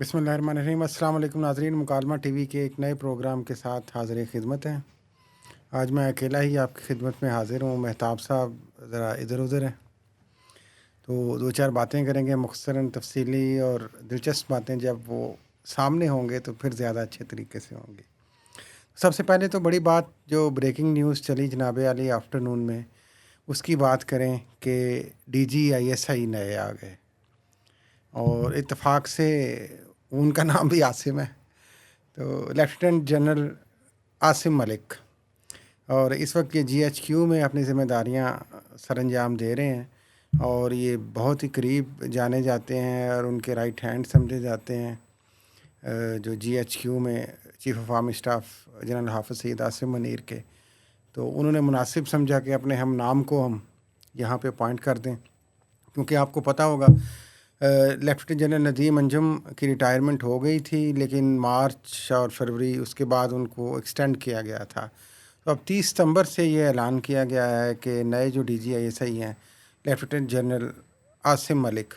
بسم اللہ الرحمن الرحیم۔ السلام علیکم ناظرین، مکالمہ ٹی وی کے ایک نئے پروگرام کے ساتھ حاضر خدمت ہیں۔ آج میں اکیلا ہی آپ کی خدمت میں حاضر ہوں۔ مہتاب صاحب ذرا ادھر ادھر ہیں، تو دو چار باتیں کریں گے مختصراً، تفصیلی اور دلچسپ باتیں جب وہ سامنے ہوں گے تو پھر زیادہ اچھے طریقے سے ہوں گے۔ سب سے پہلے تو بڑی بات جو بریکنگ نیوز چلی جناب علی آفٹرنون میں، اس کی بات کریں کہ D G I S I نئے آ گئے، اور اتفاق سے ان کا نام بھی عاصم ہے، تو لیفٹیننٹ جنرل عاصم ملک، اور اس وقت یہ جی ایچ کیو میں اپنی ذمہ داریاں سر انجام دے رہے ہیں، اور یہ بہت ہی قریب جانے جاتے ہیں اور ان کے رائٹ ہینڈ سمجھے جاتے ہیں جو جی ایچ کیو میں chief of army staff general حافظ سید عاصم منیر کے۔ تو انہوں نے مناسب سمجھا کہ اپنے ہم نام کو ہم یہاں پہ اپوائنٹ کر دیں، کیونکہ آپ کو پتہ ہوگا لیفٹیننٹ جنرل ندیم انجم کی ریٹائرمنٹ ہو گئی تھی، لیکن مارچ اور فروری اس کے بعد ان کو ایکسٹینڈ کیا گیا تھا۔ تو اب 30 ستمبر سے یہ اعلان کیا گیا ہے کہ نئے جو D G I S I ہیں لیفٹیننٹ جنرل عاصم ملک،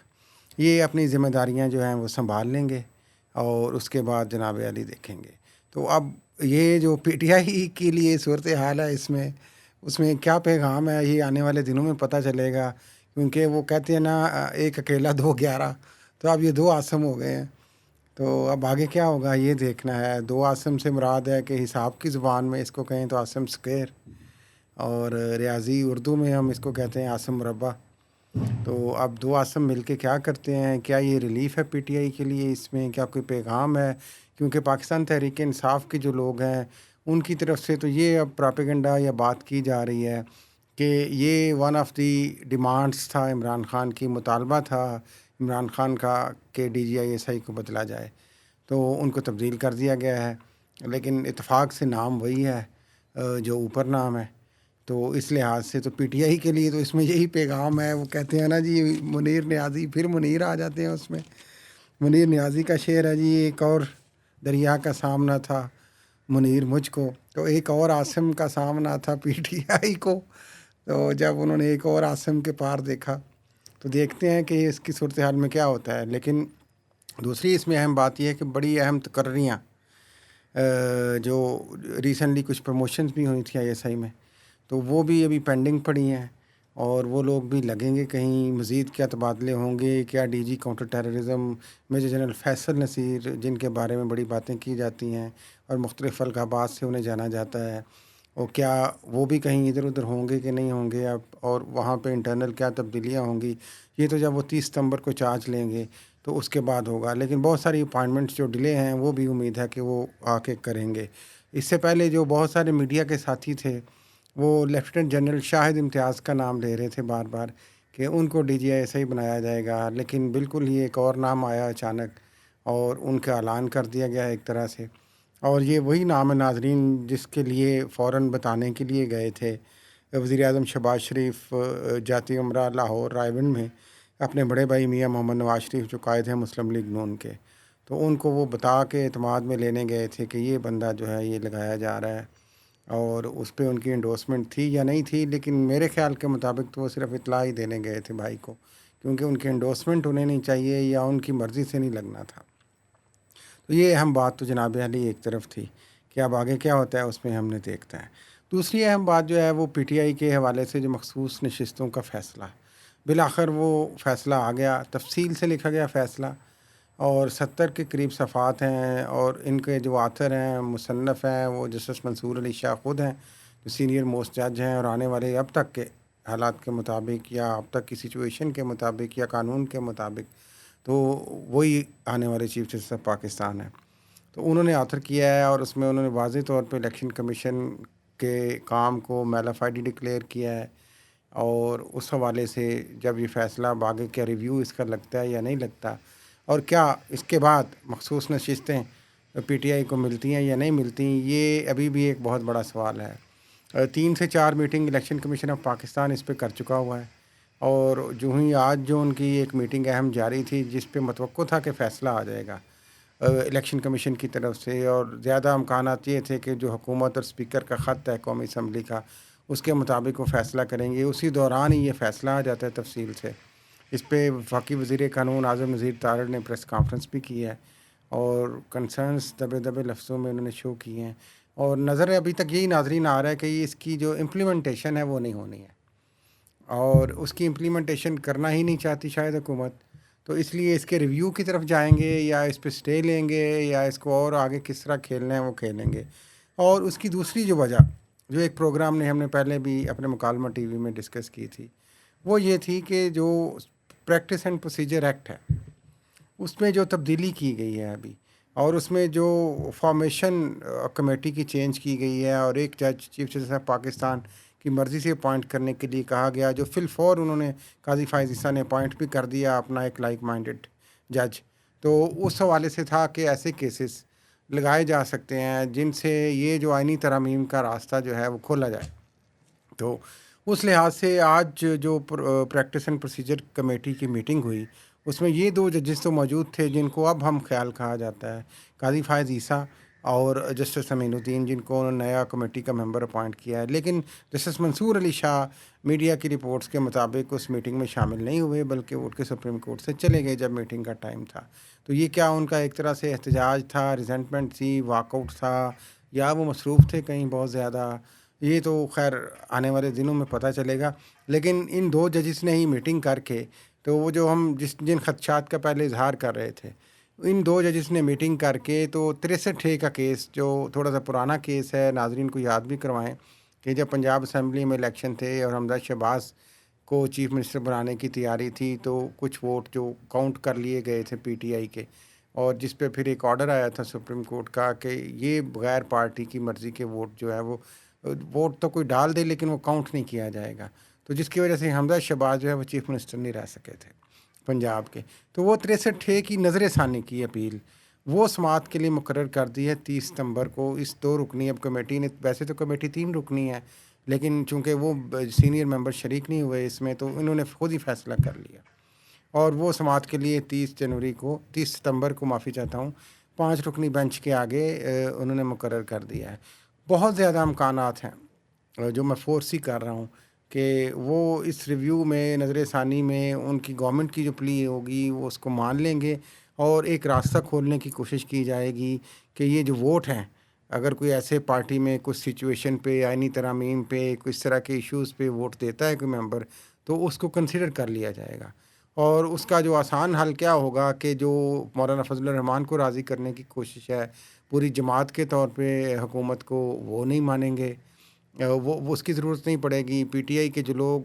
یہ اپنی ذمہ داریاں جو ہیں وہ سنبھال لیں گے، اور اس کے بعد جناب علی دیکھیں گے۔ تو اب یہ جو پی ٹی آئی کے لیے صورتحال ہے، اس میں کیا پیغام ہے، یہ آنے والے دنوں میں پتہ چلے گا، کیونکہ وہ کہتے ہیں نا ایک اکیلا دو گیارہ، تو اب یہ دو عاصم ہو گئے ہیں۔ تو اب آگے کیا ہوگا یہ دیکھنا ہے۔ دو عاصم سے مراد ہے کہ حساب کی زبان میں اس کو کہیں تو عاصم سکوئر، اور ریاضی اردو میں ہم اس کو کہتے ہیں عاصم مربع۔ تو اب دو عاصم مل کے کیا کرتے ہیں؟ کیا یہ ریلیف ہے پی ٹی آئی کے لیے؟ اس میں کیا کوئی پیغام ہے؟ کیونکہ پاکستان تحریک انصاف کے جو لوگ ہیں ان کی طرف سے تو یہ اب پراپیگنڈا یا بات کی جا رہی ہے کہ یہ ون آف دی ڈیمانڈس تھا، عمران خان کی مطالبہ تھا عمران خان کا کہ D G I S I کو بدلا جائے، تو ان کو تبدیل کر دیا گیا ہے، لیکن اتفاق سے نام وہی ہے جو اوپر نام ہے۔ تو اس لحاظ سے تو پی ٹی آئی کے لیے تو اس میں یہی پیغام ہے۔ وہ کہتے ہیں نا جی منیر نیازی، پھر منیر آ جاتے ہیں اس میں۔ منیر نیازی کا شعر ہے جی، ایک اور دریا کا سامنا تھا منیر مجھ کو، تو ایک اور عاصم کا سامنا تھا پی ٹی آئی کو۔ تو جب انہوں نے ایک اور عاصم کے پار دیکھا تو دیکھتے ہیں کہ اس کی صورتحال میں کیا ہوتا ہے۔ لیکن دوسری اس میں اہم بات یہ ہے کہ بڑی اہم تقرریاں جو ریسنٹلی کچھ پروموشنز بھی ہوئی تھیں آئی ایس آئی میں، تو وہ بھی ابھی پینڈنگ پڑی ہیں، اور وہ لوگ بھی لگیں گے کہیں مزید کیا تبادلے ہوں گے، کیا D G counter terrorism major general Faisal Naseer جن کے بارے میں بڑی باتیں کی جاتی ہیں اور مختلف القابات سے انہیں جانا جاتا ہے، اور کیا وہ بھی کہیں ادھر ادھر ہوں گے کہ نہیں ہوں گے اب، اور وہاں پہ انٹرنل کیا تبدیلیاں ہوں گی، یہ تو جب وہ 30 ستمبر کو چارج لیں گے تو اس کے بعد ہوگا۔ لیکن بہت ساری اپائنٹمنٹس جو ڈیلے ہیں وہ بھی امید ہے کہ وہ آ کے کریں گے۔ اس سے پہلے جو بہت سارے میڈیا کے ساتھی تھے وہ لیفٹیننٹ جنرل شاہد امتیاز کا نام لے رہے تھے بار بار کہ ان کو D G I S I بنایا جائے گا، لیکن بالکل ہی ایک اور نام آیا اچانک اور ان کا اعلان کر دیا گیا ایک طرح سے، اور یہ وہی نام ہے ناظرین جس کے لیے فوراً بتانے کے لیے گئے تھے وزیر اعظم شہباز شریف جاتی عمرہ لاہور رائے ونڈ میں اپنے بڑے بھائی میاں محمد نواز شریف جو قائد ہیں مسلم لیگ نون کے، تو ان کو وہ بتا کے اعتماد میں لینے گئے تھے کہ یہ بندہ جو ہے یہ لگایا جا رہا ہے، اور اس پہ ان کی انڈورسمنٹ تھی یا نہیں تھی، لیکن میرے خیال کے مطابق تو وہ صرف اطلاع ہی دینے گئے تھے بھائی کو، کیونکہ ان کی انڈورسمنٹ انہیں نہیں چاہیے یا ان کی مرضی سے نہیں لگنا تھا۔ تو یہ اہم بات تو جناب علی ایک طرف تھی کہ اب آگے کیا ہوتا ہے اس میں ہم نے دیکھتا ہے۔ دوسری اہم بات جو ہے وہ پی ٹی آئی کے حوالے سے جو مخصوص نشستوں کا فیصلہ، بالآخر وہ فیصلہ آ گیا، تفصیل سے لکھا گیا فیصلہ، اور 70 کے قریب صفحات ہیں، اور ان کے جو آتھر ہیں مصنف ہیں وہ جسٹس منصور علی شاہ خود ہیں جو سینئر موسٹ جج ہیں، اور آنے والے اب تک کے حالات کے مطابق یا اب تک کی سچویشن کے مطابق یا قانون کے مطابق تو وہی آنے والے چیف جسٹس آف پاکستان ہیں۔ تو انہوں نے آتھر کیا ہے، اور اس میں انہوں نے واضح طور پہ الیکشن کمیشن کے کام کو میلافائڈی ڈکلیئر کیا ہے، اور اس حوالے سے جب یہ فیصلہ آگے کیا ریویو اس کا لگتا ہے یا نہیں لگتا، اور کیا اس کے بعد مخصوص نشستیں پی ٹی آئی کو ملتی ہیں یا نہیں ملتی، یہ ابھی بھی ایک بہت بڑا سوال ہے۔ 3 سے 4 meeting election commission of Pakistan اس پہ کر چکا ہوا ہے، اور جو ہی آج جو ان کی ایک میٹنگ اہم جاری تھی جس پہ متوقع تھا کہ فیصلہ آ جائے گا الیکشن کمیشن کی طرف سے، اور زیادہ امکانات یہ تھے کہ جو حکومت اور اسپیکر کا خط ہے قومی اسمبلی کا اس کے مطابق وہ فیصلہ کریں گے، اسی دوران ہی یہ فیصلہ آ جاتا ہے تفصیل سے۔ اس پہ وفاقی وزیر قانون اعظم نذیر تارڑ نے پریس کانفرنس بھی کی ہے، اور کنسرنس دبے دبے لفظوں میں انہوں نے شو کیے ہیں، اور نظر ابھی تک یہی ناظرین آ رہا ہے کہ اس کی جو امپلیمنٹیشن ہے وہ نہیں ہونی ہے، اور اس کی امپلیمنٹیشن کرنا ہی نہیں چاہتی شاید حکومت، تو اس لیے اس کے ریویو کی طرف جائیں گے یا اس پہ سٹے لیں گے یا اس کو اور آگے کس طرح کھیلنا ہے وہ کھیلیں گے۔ اور اس کی دوسری جو وجہ، جو ایک پروگرام نے ہم نے پہلے بھی اپنے مکالمہ ٹی وی میں ڈسکس کی تھی، وہ یہ تھی کہ جو پریکٹس اینڈ پروسیجر ایکٹ ہے اس میں جو تبدیلی کی گئی ہے ابھی، اور اس میں جو فارمیشن کمیٹی کی چینج کی گئی ہے، اور ایک جج چیف جسٹس آف پاکستان کی مرضی سے اپوائنٹ کرنے کے لیے کہا گیا، جو فی الفور انہوں نے قاضی فائز عیسیٰ نے اپوائنٹ بھی کر دیا اپنا ایک لائک مائنڈڈ جج، تو اس حوالے سے تھا کہ ایسے کیسز لگائے جا سکتے ہیں جن سے یہ جو آئینی ترامیم کا راستہ جو ہے وہ کھولا جائے۔ تو اس لحاظ سے آج جو پریکٹس اینڈ پروسیجر کمیٹی کی میٹنگ ہوئی، اس میں یہ دو ججز تو موجود تھے جن کو اب ہم خیال کہا جاتا ہے، قاضی فائز عیسیٰ اور جسٹس امین الدین، جن کو انہوں نے نیا کمیٹی کا ممبر اپوائنٹ کیا ہے، لیکن جسٹس منصور علی شاہ میڈیا کی رپورٹس کے مطابق اس میٹنگ میں شامل نہیں ہوئے، بلکہ اٹھ کے سپریم کورٹ سے چلے گئے جب میٹنگ کا ٹائم تھا۔ تو یہ کیا ان کا ایک طرح سے احتجاج تھا، ریزنٹمنٹ تھی، واک آؤٹ تھا، یا وہ مصروف تھے کہیں بہت زیادہ، یہ تو خیر آنے والے دنوں میں پتہ چلے گا۔ لیکن ان دو ججز نے ہی میٹنگ کر کے، تو وہ جو ہم جن خدشات کا پہلے اظہار کر رہے تھے، ان دو ججز نے میٹنگ کر کے تو 63 کا کیس، جو تھوڑا سا پرانا کیس ہے، ناظرین کو یاد بھی کروائیں کہ جب پنجاب اسمبلی میں الیکشن تھے اور حمزہ شہباز کو چیف منسٹر بنانے کی تیاری تھی، تو کچھ ووٹ جو کاؤنٹ کر لیے گئے تھے پی ٹی آئی کے، اور جس پہ پھر ایک آرڈر آیا تھا سپریم کورٹ کا کہ یہ بغیر پارٹی کی مرضی کے ووٹ جو ہے وہ ووٹ تو کوئی ڈال دے لیکن وہ کاؤنٹ نہیں کیا جائے گا، تو جس کی وجہ سے حمزہ شہباز جو ہے وہ چیف منسٹر نہیں رہ سکے تھے پنجاب کے۔ تو وہ 63 کی نظر ثانی کی اپیل وہ سماعت کے لیے مقرر کر دی ہے 30 ستمبر کو۔ اس 2 رکنی اب کمیٹی نے، ویسے تو کمیٹی 3 رکنی ہے، لیکن چونکہ وہ سینئر ممبر شریک نہیں ہوئے اس میں، تو انہوں نے خود ہی فیصلہ کر لیا، اور وہ سماعت کے لیے 30 ستمبر کو معافی چاہتا ہوں، 5 رکنی بینچ کے آگے انہوں نے مقرر کر دیا ہے۔ بہت زیادہ امکانات ہیں جو میں فورس ہی کر رہا ہوں کہ وہ اس ریویو میں، نظر ثانی میں، ان کی گورنمنٹ کی جو پلی ہوگی وہ اس کو مان لیں گے، اور ایک راستہ کھولنے کی کوشش کی جائے گی کہ یہ جو ووٹ ہیں، اگر کوئی ایسے پارٹی میں کچھ سچویشن پہ، آئینی ترامیم پہ، کچھ طرح کے ایشوز پہ ووٹ دیتا ہے کوئی ممبر، تو اس کو کنسیڈر کر لیا جائے گا۔ اور اس کا جو آسان حل کیا ہوگا کہ جو مولانا فضل الرحمان کو راضی کرنے کی کوشش ہے پوری جماعت کے طور پہ حکومت کو، وہ نہیں مانیں گے، وہ اس کی ضرورت نہیں پڑے گی۔ پی ٹی آئی کے جو لوگ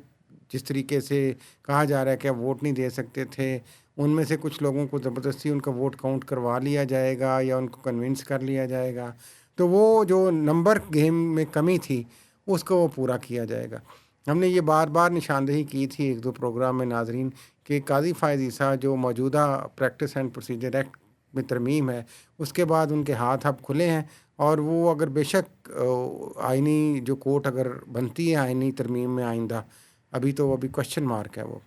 جس طریقے سے کہا جا رہا ہے کہ ووٹ نہیں دے سکتے تھے، ان میں سے کچھ لوگوں کو زبردستی ان کا ووٹ کاؤنٹ کروا لیا جائے گا یا ان کو کنونس کر لیا جائے گا، تو وہ جو نمبر گیم میں کمی تھی اس کو وہ پورا کیا جائے گا۔ ہم نے یہ بار بار نشاندہی کی تھی 1-2 پروگرام میں ناظرین کہ قاضی فائز عیسیٰ جو موجودہ پریکٹس اینڈ پروسیجر ایکٹ میں ترمیم ہے، اس کے بعد ان کے ہاتھ اب کھلے ہیں، اور وہ اگر بے شک آئینی جو کورٹ اگر بنتی ہے آئینی ترمیم میں آئندہ، ابھی کوشچن مارک ہے وہ،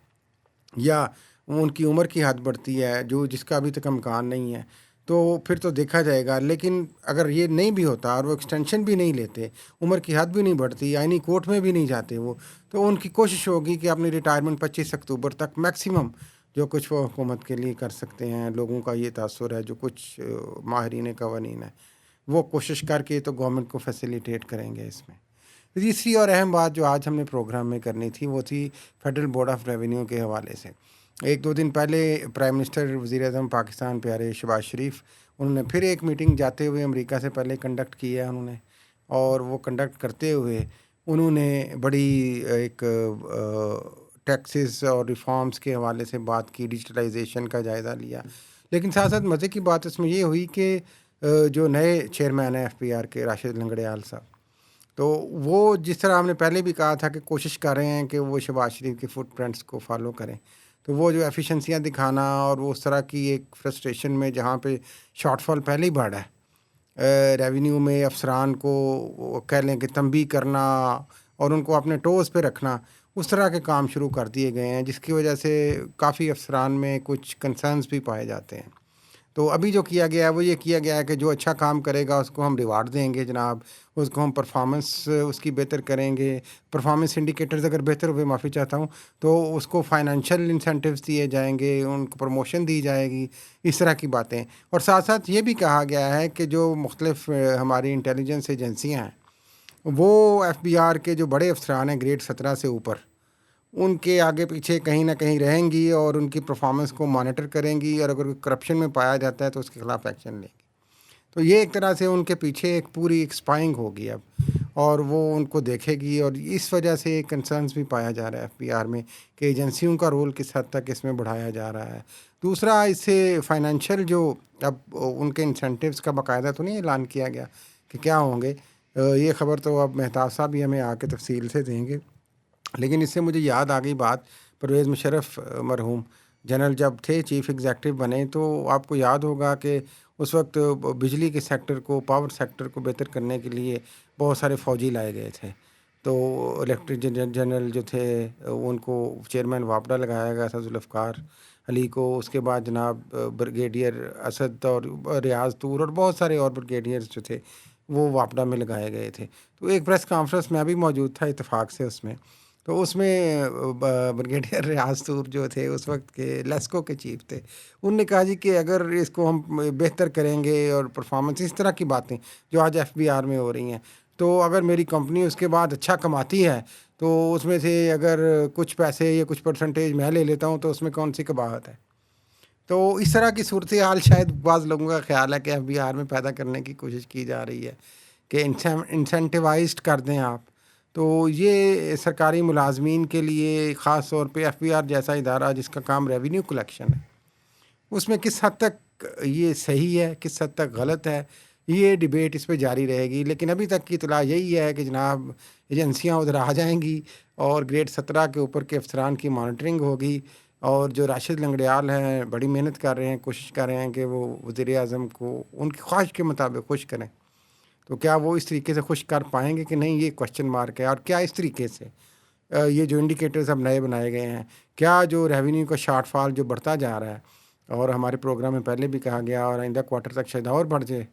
یا ان کی عمر کی حد بڑھتی ہے جو جس کا ابھی تک امکان نہیں ہے، تو پھر تو دیکھا جائے گا۔ لیکن اگر یہ نہیں بھی ہوتا اور وہ ایکسٹینشن بھی نہیں لیتے، عمر کی حد بھی نہیں بڑھتی، آئینی کورٹ میں بھی نہیں جاتے وہ، تو ان کی کوشش ہوگی کہ اپنی ریٹائرمنٹ 25 اکتوبر تک میکسیمم جو کچھ وہ حکومت کے لیے کر سکتے ہیں، لوگوں کا یہ تاثر ہے، جو کچھ ماہرین قوانین ہیں وہ کوشش کر کے تو گورنمنٹ کو فیسیلیٹیٹ کریں گے اس میں۔ تیسری اور اہم بات جو آج ہم نے پروگرام میں کرنی تھی وہ تھی فیڈرل بورڈ آف ریونیو کے حوالے سے۔ 1-2 دن پہلے پرائم منسٹر وزیر اعظم پاکستان پیارے شہباز شریف، انہوں نے پھر ایک میٹنگ جاتے ہوئے امریکہ سے پہلے کنڈکٹ کی ہے انہوں نے، اور وہ کنڈکٹ کرتے ہوئے انہوں نے بڑی ایک ٹیکسز اور ریفارمز کے حوالے سے بات کی، ڈیجیٹلائزیشن کا جائزہ لیا، لیکن ساتھ ساتھ مزے کی بات اس میں یہ ہوئی کہ جو نئے چیئرمین ہیں ایف پی آر کے، راشد لنگڑیال صاحب، تو وہ جس طرح ہم نے پہلے بھی کہا تھا کہ کوشش کر رہے ہیں کہ وہ شہباز شریف کے فٹ پرنٹس کو فالو کریں، تو وہ جو ایفیشنسیاں دکھانا اور وہ اس طرح کی ایک فرسٹریشن میں جہاں پہ شارٹ فال پہلے ہی بڑھا ہے، ریونیو میں افسران کو کہہ لیں کہ تنبیہ کرنا اور ان کو اپنے ٹوز پہ رکھنا، اس طرح کے کام شروع کر دیے گئے ہیں، جس کی وجہ سے کافی افسران میں کچھ کنسرنز بھی پائے جاتے ہیں۔ تو ابھی جو کیا گیا ہے وہ یہ کیا گیا ہے کہ جو اچھا کام کرے گا اس کو ہم ریوارڈ دیں گے جناب، اس کو ہم پرفارمنس اس کی بہتر کریں گے، پرفارمنس انڈیکیٹرز اگر بہتر ہوئے، معافی چاہتا ہوں، تو اس کو فائنینشیل انسینٹیوز دیے جائیں گے، ان کو پروموشن دی جائے گی، اس طرح کی باتیں۔ اور ساتھ ساتھ یہ بھی کہا گیا ہے کہ جو مختلف ہماری انٹیلیجنس ایجنسیاں ہیں، وہ ایف بی آر کے جو بڑے افسران ہیں گریڈ 17 سے اوپر، ان کے آگے پیچھے کہیں نہ کہیں رہیں گی اور ان کی پرفارمنس کو مانیٹر کریں گی، اور اگر کرپشن میں پایا جاتا ہے تو اس کے خلاف ایکشن لیں گی۔ تو یہ ایک طرح سے ان کے پیچھے ایک پوری ایک اسپائنگ ہوگی اب، اور وہ ان کو دیکھے گی، اور اس وجہ سے کنسرنس بھی پایا جا رہا ہے ایف بی آر میں کہ ایجنسیوں کا رول کس حد تک اس میں بڑھایا جا رہا ہے۔ دوسرا، اس سے فائنینشیل جو اب ان کے انسینٹیوز کا باقاعدہ تو نہیں اعلان کیا گیا کہ کیا ہوں گے، یہ خبر تو اب مہتاب صاحب بھی ہمیں آ کے تفصیل سے دیں گے، لیکن اس سے مجھے یاد آ گئی بات، پرویز مشرف مرحوم جنرل جب تھے چیف ایگزیکٹو بنے، تو آپ کو یاد ہوگا کہ اس وقت بجلی کے سیکٹر کو، پاور سیکٹر کو بہتر کرنے کے لیے بہت سارے فوجی لائے گئے تھے۔ تو الیکٹرک جنرل جو تھے ان کو چیئرمین واپڈا لگایا گیا تھا ذوالفقار علی کو، اس کے بعد جناب بریگیڈیئر اسد اور ریاض طور اور بہت سارے اور بریگیڈیئرز جو تھے وہ واپڈا میں لگائے گئے تھے۔ تو ایک پریس کانفرنس میں بھی موجود تھا اتفاق سے اس میں، تو اس میں بریگیڈیئر ریاض طور جو تھے اس وقت کے لیسکو کے چیف تھے، انہوں نے کہا جی کہ اگر اس کو ہم بہتر کریں گے اور پرفارمنس، اس طرح کی باتیں جو آج ایف بی آر میں ہو رہی ہیں، تو اگر میری کمپنی اس کے بعد اچھا کماتی ہے تو اس میں سے اگر کچھ پیسے یا کچھ پرسنٹیج میں لے لیتا ہوں تو اس میں کون سی قباحت ہے؟ تو اس طرح کی صورتحال شاید بعض لوگوں کا خیال ہے کہ ایف بی آر میں پیدا کرنے کی کوشش کی جا رہی ہے کہ انسینٹیوائزڈ کر دیں آپ۔ تو یہ سرکاری ملازمین کے لیے خاص طور پہ ایف بی آر جیسا ادارہ جس کا کام ریونیو کلیکشن ہے، اس میں کس حد تک یہ صحیح ہے، کس حد تک غلط ہے، یہ ڈیبیٹ اس پہ جاری رہے گی۔ لیکن ابھی تک کی اطلاع یہی ہے کہ جناب ایجنسیاں ادھر آ جائیں گی اور گریڈ 17 کے اوپر کے افسران کی مانیٹرنگ ہوگی، اور جو راشد لنگڑیال ہیں بڑی محنت کر رہے ہیں، کوشش کر رہے ہیں کہ وہ وزیر اعظم کو ان کی خواہش کے مطابق خوش کریں، تو کیا وہ اس طریقے سے خوش کر پائیں گے کہ نہیں، یہ کوشچن مارک ہے۔ اور کیا اس طریقے سے یہ جو انڈیکیٹرز اب نئے بنائے گئے ہیں، کیا جو ریونیو کا شارٹ فال جو بڑھتا جا رہا ہے، اور ہمارے پروگرام میں پہلے بھی کہا گیا اور آئندہ کوارٹر تک شاید اور بڑھ جائے،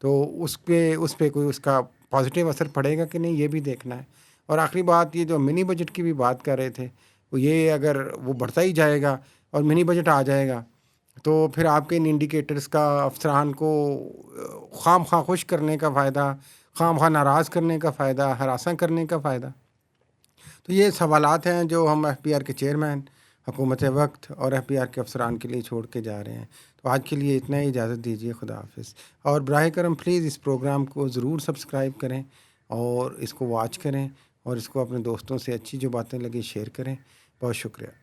تو اس پہ کوئی اس کا پازیٹیو اثر پڑے گا کہ نہیں، یہ بھی دیکھنا ہے۔ اور آخری بات، یہ جو منی بجٹ کی بھی بات کر رہے تھے، وہ یہ اگر وہ بڑھتا ہی جائے گا اور منی بجٹ آ جائے گا، تو پھر آپ کے ان انڈیکیٹرز کا افسران کو خام خواہ خوش کرنے کا فائدہ، خام خواہ ناراض کرنے کا فائدہ، ہراساں کرنے کا فائدہ؟ تو یہ سوالات ہیں جو ہم ایف بی آر کے چیئرمین، حکومت وقت اور ایف بی آر کے افسران کے لیے چھوڑ کے جا رہے ہیں۔ تو آج کے لیے اتنا ہی، اجازت دیجیے، خدا حافظ۔ اور براہ کرم پلیز اس پروگرام کو ضرور سبسکرائب کریں اور اس کو واچ کریں، اور اس کو اپنے دوستوں سے اچھی جو باتیں لگی شیئر کریں۔ بہت شکریہ۔